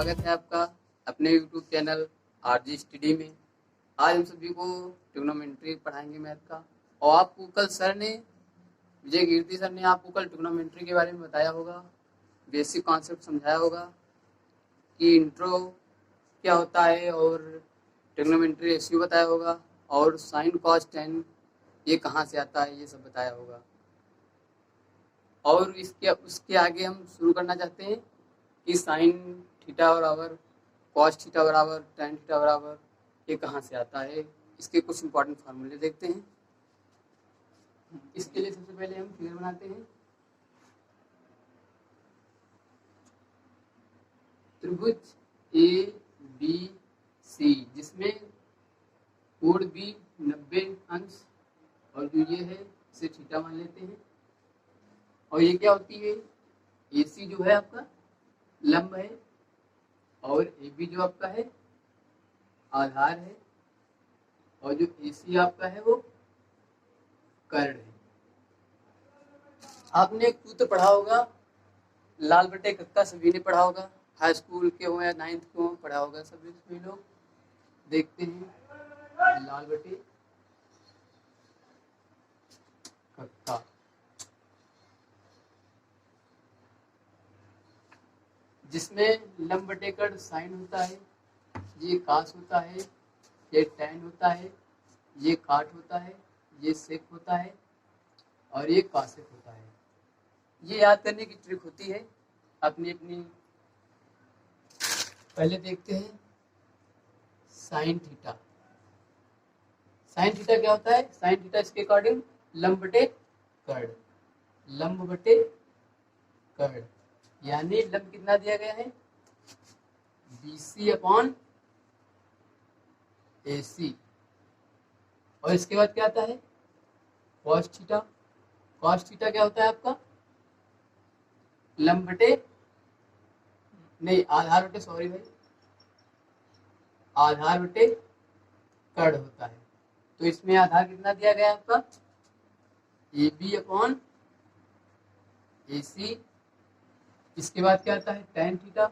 स्वागत है आपका अपने YouTube चैनल आरजी स्टडी में। आज हम सभी को ट्रिग्नोमेट्री पढ़ाएंगे मैथ का। और आपको कल विजय कीर्ति सर ने आपको कल ट्रिग्नोमेट्री के बारे में बताया होगा, बेसिक कॉन्सेप्ट समझाया होगा कि इंट्रो क्या होता है और ट्रिग्नोमेट्री रेशियो बताया होगा और साइन कॉस टेन ये कहाँ से आता है ये सब बताया होगा। और उसके आगे हम शुरू करना चाहते हैं कि साइन थीटा बराबर कॉस थीटा बराबर टेन थीटा बराबर ये कहाँ से आता है। इसके कुछ इंपॉर्टेंट फार्मूले देखते हैं। इसके लिए सबसे पहले हम फिगर बनाते हैं। त्रिभुज ए बी सी जिसमें कोण बी 90 अंश और जो ये है इसे थीटा मान लेते हैं। और ये क्या होती है, ए सी जो है आपका लंब है और ए बी जो आपका है आधार है और जो ए सी आपका है वो कर्ण है। आपने एक सूत्र पढ़ा होगा, लाल बटे कक्का, सभी ने पढ़ा होगा, हाई स्कूल के हो या 9th के हो पढ़ा होगा सभी लोग। देखते हैं लाल बटे कक्का। जिसमें लंब बटे कर्ण साइन होता है, ये कास होता है, ये टैन होता है, ये काट होता है, ये सेक होता है और ये कासेक होता है। ये याद करने की ट्रिक होती है अपनी अपनी। पहले देखते हैं साइन थीटा। साइन थीटा क्या होता है? साइन थीटा इसके अकॉर्डिंग लंब बटे कर्ण, लंब बटे कर्ण, यानी लंब कितना दिया गया है BC अपॉन AC। और इसके बाद क्या आता है कॉस थीटा। कॉस थीटा क्या होता है आपका लंब बटे नहीं आधार बटे, सॉरी भाई, आधार बटे कर्ण होता है। तो इसमें आधार कितना दिया गया है आपका AB अपॉन AC। इसके बाद क्या आता है टैन थीटा।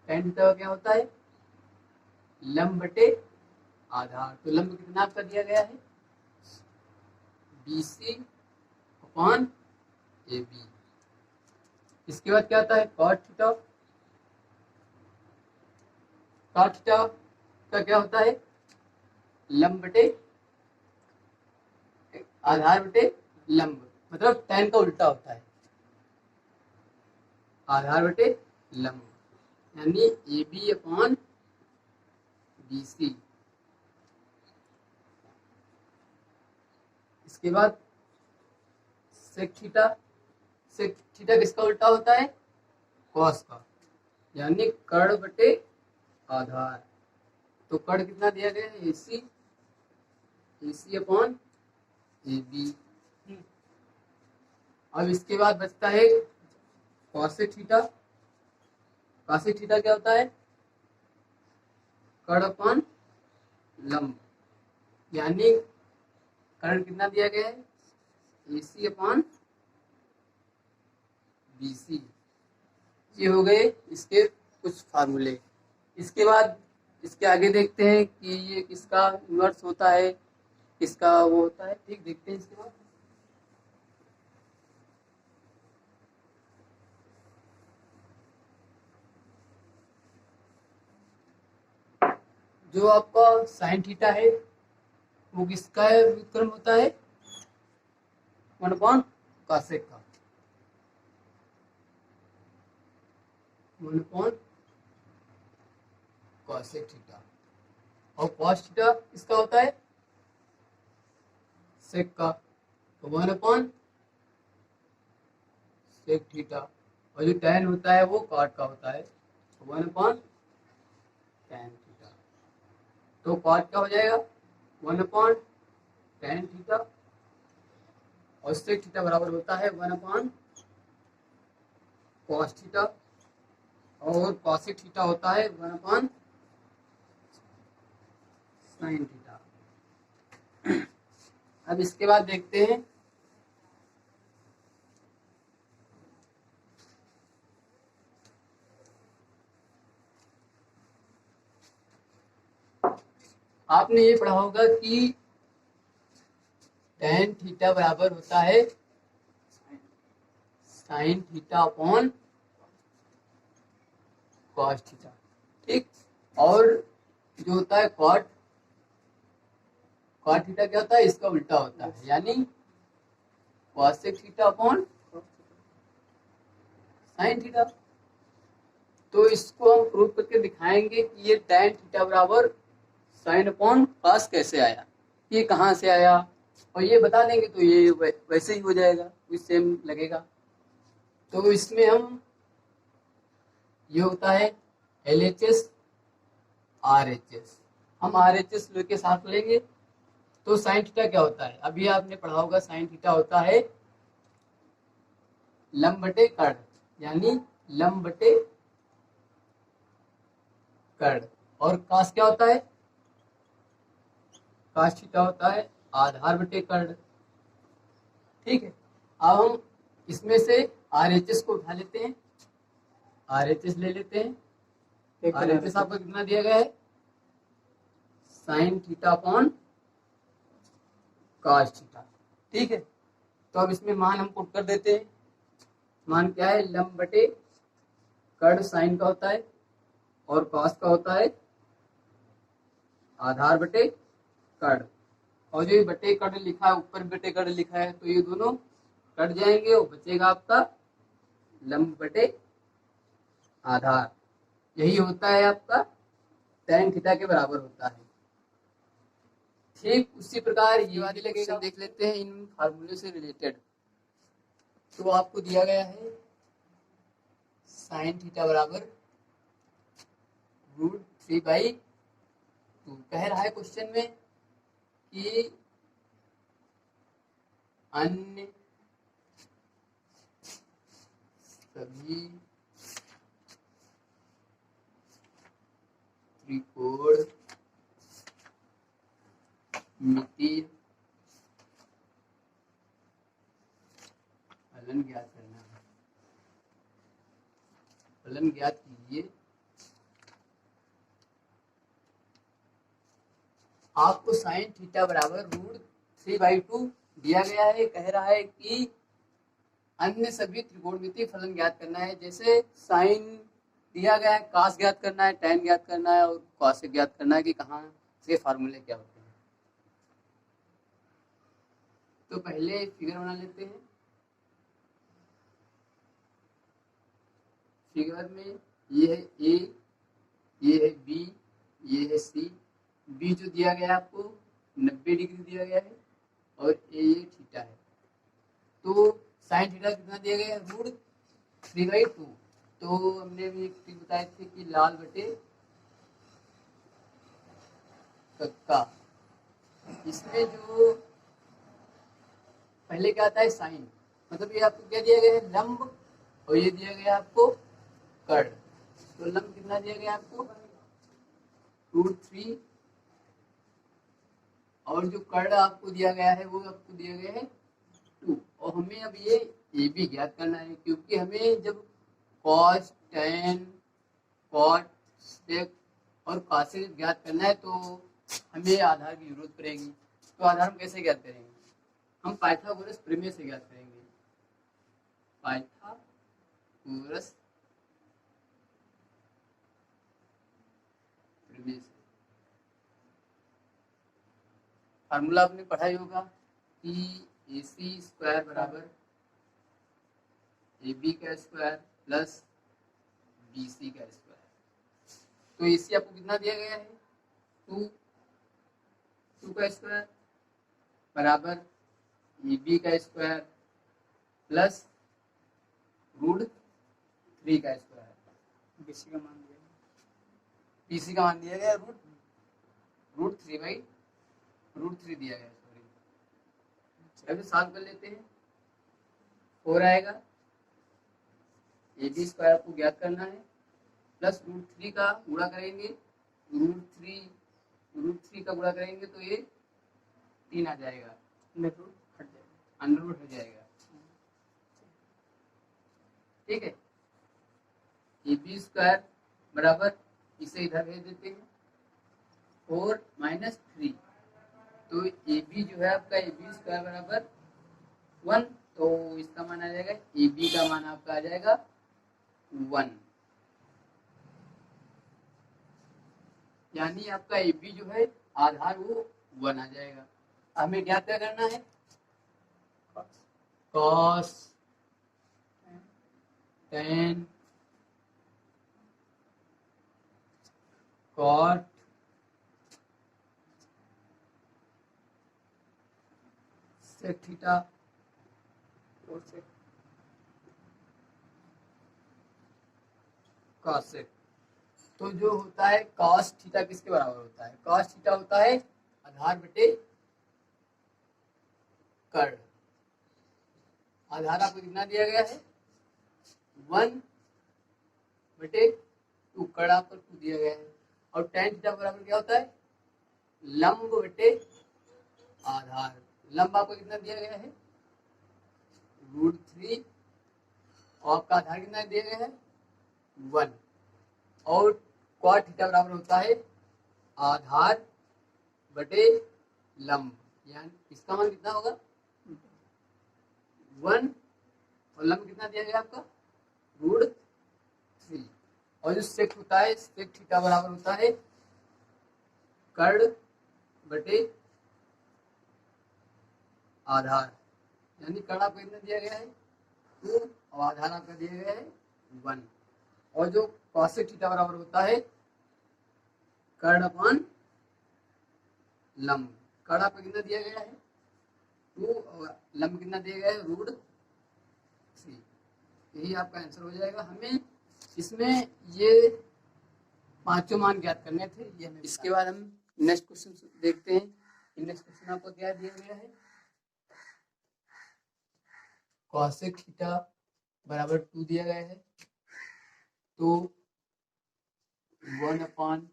टैन थीटा क्या होता है लंब बटे आधार। तो लंब कितना आपका दिया गया है BC अपॉन AB। इसके बाद क्या आता है कॉट थीटा। कॉट थीटा का क्या होता है लंब बटे आधार बटे लंब, मतलब टैन का उल्टा होता है आधार बटे लंब, यानी AB अपॉन BC। इसके बाद सेक थीटा। सेक थीटा किसका उल्टा होता है कॉस का, यानी कर्ण बटे आधार। तो कर्ण कितना दिया गया है AC अपॉन AB। अब इसके बाद बचता है कॉसेक थीटा। कॉसेक थीटा क्या होता है कर्ण अपॉन लंब, यानी कर्ण कितना दिया गया है AC अपॉन BC। ये हो गए इसके कुछ फार्मूले। इसके बाद इसके आगे देखते हैं कि ये किसका इन्वर्स होता है, किसका वो होता है, ठीक देखते हैं। इसके बाद जो आपका साइन थीटा है वो किसका व्युत्क्रम होता है 1 अपॉन कॉसेक का, 1 अपॉन कॉसेक थीटा। और कॉस थीटा किसका होता है सेक का, तो 1 अपॉन सेक थीटा। और जो टैन होता है वो कॉट का होता है, तो 1 अपॉन टैन थीटा। तो कॉट क्या हो जाएगा 1 अपॉन टैन थीटा और सेक थीटा बराबर होता है 1 अपॉन कॉस थीटा और कॉसेक थीटा होता है 1 अपॉन साइन थीटा। अब इसके बाद देखते हैं आपने ये पढ़ा होगा कि tan थीटा बराबर होता है sin theta upon cos theta, ठीक। और जो होता है cot थीटा क्या होता है, इसका उल्टा होता है, यानी cosec theta upon sin theta. तो इसको हम प्रूव करके दिखाएंगे कि ये tan थीटा बराबर sin अपॉन cos कैसे आया, ये कहाँ से आया, और ये बता देंगे तो ये वैसे ही हो जाएगा, सेम लगेगा। तो इसमें हम ये होता है LHS RHS, हम RHS लेके साथ लेंगे। तो sin थीटा क्या होता है, अभी आपने पढ़ा होगा sin थीटा होता है लंब बटे कर्ण, यानी लंब बटे कर्ण। और cos क्या होता है, cos थीटा होता है आधार बटे कर्ण, ठीक है। अब हम इसमें से RHS को उठा लेते हैं, RHS ले लेते हैं। RHS आपको कितना दिया गया है, sin theta upon cos theta, ठीक है। तो अब इसमें मान हम पुट कर देते हैं। मान क्या है, लंब बटे कर्ण साइन का होता है और cos का होता है आधार बटे कर्ण, और जो ये बटे कर्ण लिखा है, ऊपर बटे कर्ण लिखा है, तो ये दोनों कट जाएंगे और बचेगा आपका लंब बटे आधार। यही होता है आपका tan थीटा के बराबर होता है। ठीक उसी प्रकार ये वाली लगेगा, देख लेते हैं इन फार्मूले से रिलेटेड। तो आपको दिया गया है sin थीटा बराबर √3/2। कह रहा है क्वेश्चन में कि अन्य सभी त्रिकोण मिति फलन ज्ञात करना है। फलन ज्ञात कीजिए। आपको sin थीटा बराबर √3/2 दिया गया है। कह रहा है कि अन्य सभी त्रिकोणमितीय फलन ज्ञात करना है। जैसे sin दिया गया है, cos ज्ञात करना है, tan ज्ञात करना है और cos ज्ञात करना है कि कहाँ से फार्मूले क्या होते हैं। तो पहले फिगर बना लेते हैं। फिगर में ये है A, ये है B, ये है C। B जो दिया गया है आपको 90 डिग्री दिया गया है और ये थीटा है। तो sin थीटा कितना दिया गया है, √3/2। तो हमने भी एक चीज बताई थी कि लाल बटे कक्का, इसमें जो पहले क्या आता है साइन, मतलब ये आपको क्या दिया गया है, लंब, और ये दिया गया आपको कर्ण। तो लंब कितना दिया गया आपको √3, और जो कर्ण आपको दिया गया है वो आपको दिया गया है 2। और हमें अब ये भी ज्ञात करना है, क्योंकि हमें जब cos, tan, cot, sec और cosec ज्ञात करना है तो हमें आधार की जरूरत पड़ेगी। तो आधार हम कैसे ज्ञात करेंगे, हम पाइथागोरस प्रमेय से ज्ञात करेंगे। पाइथागोरस प्रमेय से फार्मूला आपने पढ़ा ही होगा कि AC² बराबर AB का स्क्वायर प्लस BC का स्क्वायर। तो AC आपको कितना दिया गया है, 2 का स्क्वायर बराबर AB का स्क्वायर प्लस √3 का स्क्वायर। BC का मान दिया गया, BC का मान दिया गया √3 दिया गया, सॉरी। अभी सॉल्व कर लेते हैं। 4 आएगा, AB स्क्वायर आपको ज्ञात करना है, प्लस √3 का गुणा करेंगे, √3 का गुणा करेंगे तो ये 3 आ जाएगा, अंडर रूट हट जाएगा, ठीक है। AB स्क्वायर बराबर, इसे इधर भेज देते हैं, 4 माइनस 3, तो ए बी जो है आपका ए बी स्क्वायर बराबर 1, तो इसका मान आ जाएगा ए बी का मान आपका आ जाएगा 1, यानी आपका ए बी जो है आधार वो 1 आ जाएगा। हमें क्या करना है, cos tan cot sec theta और sec cos sec, तो जो होता है cos थीटा किसके बराबर होता है, cos थीटा होता है आधार बटे कर्ण। आधार आपको कितना दिया गया है 1 बटे 2, कर्ण आपको 2 दिया गया है, और tan थीटा बराबर क्या होता है लंब बटे आधार। लंब आपको कितना दिया गया है √3, और आपका आधार कितना दिया गया है 1, और cot थीटा बराबर होता है आधार बटे लंब, यानी इसका मान कितना होगा 1, और लंब कितना दिया गया आपका √3, और जो सेक होता है सेक थीटा बराबर होता है कर्ण बटे आधार, यानी कर्ण आपको कितना दिया गया है 2, और आधार आपका दिया गया है 1, और जो कॉसेक थीटा बराबर होता है कर्ण अपॉन लंब। कर्ण आपको कितना दिया गया है 2, और लंब कितना दिया गया है √3, यही आपका आंसर हो जाएगा। हमें इसमें ये पांचों मान ज्ञात करने थे, ये हमें। इसके बाद हम नेक्स्ट क्वेश्चन देखते हैं। नेक्स्ट क्वेश्चन आपको क्या दिया गया है, कॉसेक थीटा बराबर 2 दिया गया है, तो 1/tan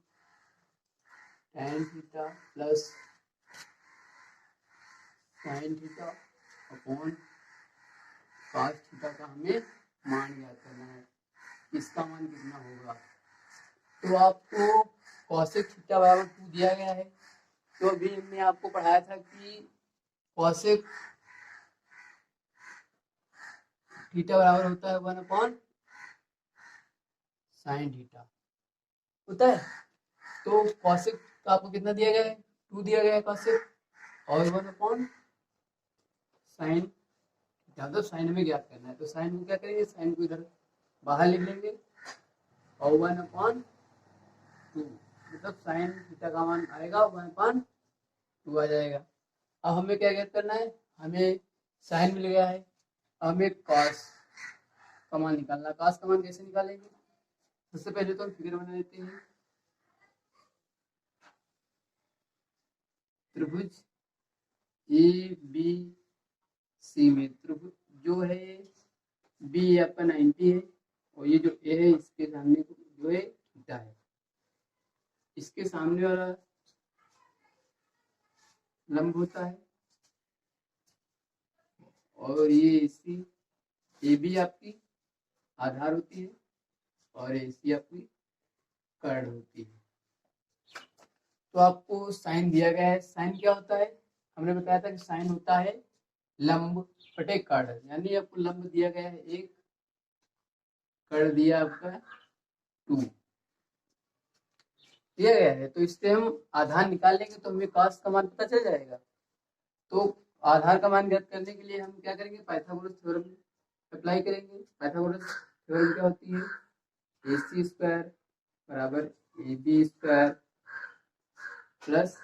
theta plus sin theta upon cos theta का हमें मान ज्ञात करना है, इसका मान कितना होगा। तो आपको कॉसेक थीटा बराबर 2 दिया गया है, तो अभी हमने आपको पढ़ाया था कि कॉसेक थीटा बराबर होता है 1/sin थीटा होता है, तो कॉसेक का आपको कितना दिया गया है 2 दिया गया है कॉसेक, और 1/sin थीटा, तो साइन हमें ज्ञात करना है, तो साइन को क्या करेंगे, साइन को इधर बाहर लिख लेंगे, और 1/2, मतलब साइन थीटा का मान आएगा 1/2 आ जाएगा। अब हमें क्या ज्ञात करना है, हमें साइन मिल गया है, हमें कॉस का मान निकालना है। कॉस का मान कैसे निकालेंगे, सबसे पहले तो हम फिगर बना लेते हैं। त्रिभुज ए बी सी में त्रिभुज जो है बी आपका 90 है, और ये जो ए है इसके सामने जो है थीटा है, इसके सामने वाला लंब होता है, और ये इसी ए बी आपकी आधार होती है, और ऐसी आपकी कर्ण होती है। तो आपको साइन दिया गया है, साइन क्या होता है, हमने बताया था कि साइन होता है लंब बटे कर्ण, यानी आपको लंब दिया गया है 1, कर्ण दिया आपका 2 दिया गया है, तो इससे हम आधार निकाल लेंगे तो हमें cos का मान पता चल जाएगा। तो आधार का मान ज्ञात करने के लिए हम क्या करेंगे, पाइथागोरस थ्योरम अप्लाई करेंगे। पाइथागोरस थ्योरम क्या होती है, AC स्क्वायर बराबर AB square plus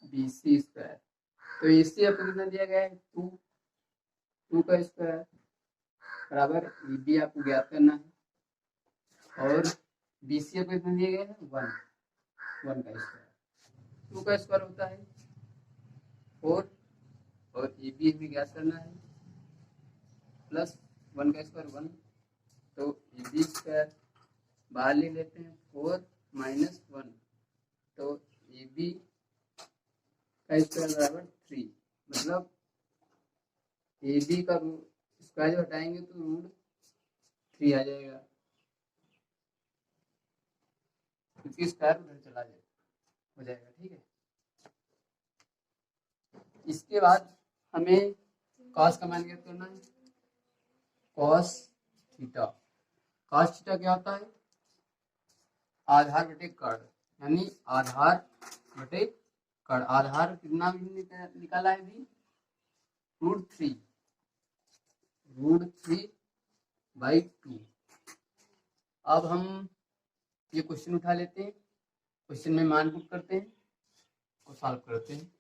BC square, तो AC आपको कितना दिया गया है 2 का स्क्वायर बराबर AB आपको ज्ञात करना है, और BC आपको कितना दिया गया है 1 का स्क्वायर, 2 का स्क्वायर होता है 4, और AB हमें ज्ञात करना है प्लस 1 का स्क्वायर 1, तो AB स्क्वायर बाहर ले लेते हैं 4 माइनस 1, तो AB का स्क्वायर बराबर 3, मतलब AB का स्क्वायर जब हटाएंगे तो √3 आ जाएगा, क्योंकि स्क्वायर उधर चला जाएगा। हो जाएगा। ठीक है, इसके बाद हमें कॉस का मान ज्ञात करना है। कॉस थीटा, कॉस थीटा क्या होता है? आधार बटे कर्ण, यानी आधार बटे कर्ण। आधार कितना भी निकाला है भी? √3 बाई 2। अब हम ये क्वेश्चन उठा लेते हैं, क्वेश्चन में मान पुट करते हैं और सॉल्व करते हैं।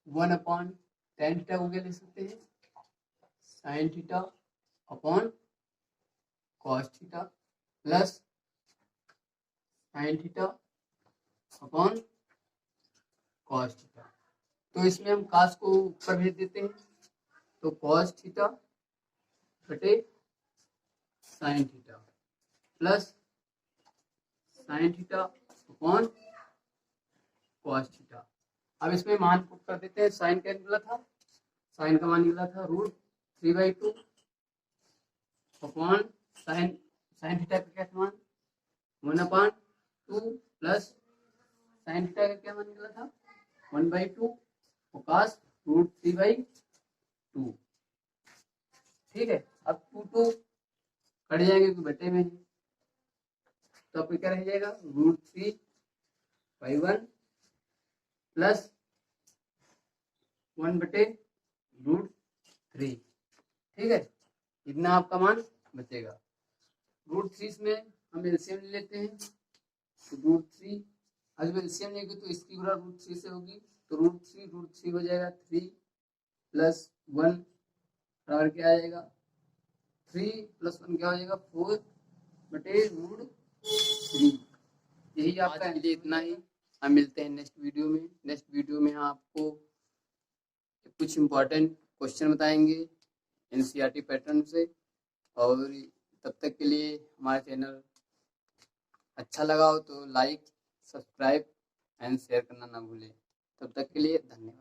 वन अपॉन tan थीटा को क्या लिख सकते हैं? sin theta upon cos theta plus sin theta upon cos theta. तो इसमें हम cos को ऊपर भेज देते हैं, तो cos थीटा बटे sin theta plus sin theta upon cos theta. अब इसमें मान पुट कर देते हैं। साइन क्या निकला था? साइन का मान निकला था √3/2 अपॉन साइन थीटा का क्या मान? 1/2 प्लस साइन थीटा का क्या मान निकला था? 1/2 और cos √3/2। ठीक है, अब 2 कट जाएंगे तो बटे में, तो आपको क्या रह जाएगा? √3/1 प्लस 1/√3। ठीक है, इतना आपका मान बचेगा। √3 में हम एलसीएम ले लेते हैं, तो √3 जब एलसीएम लेंगे तो इसकी गुणा √3 से होगी, तो √3 हो जाएगा 3 प्लस 1 बराबर क्या आ जाएगा? 3 प्लस 1 क्या हो जाएगा? 4/√3। यही आपका के लिए इतना ही। हम मिलते हैं नेक्स्ट वीडियो में। नेक्स्ट वीडियो में हम आपको कुछ इम्पोर्टेंट क्वेश्चन बताएंगे एनसीईआरटी पैटर्न से। और तब तक के लिए हमारा चैनल अच्छा लगा हो तो लाइक, सब्सक्राइब एंड शेयर करना ना भूलें। तब तक के लिए धन्यवाद।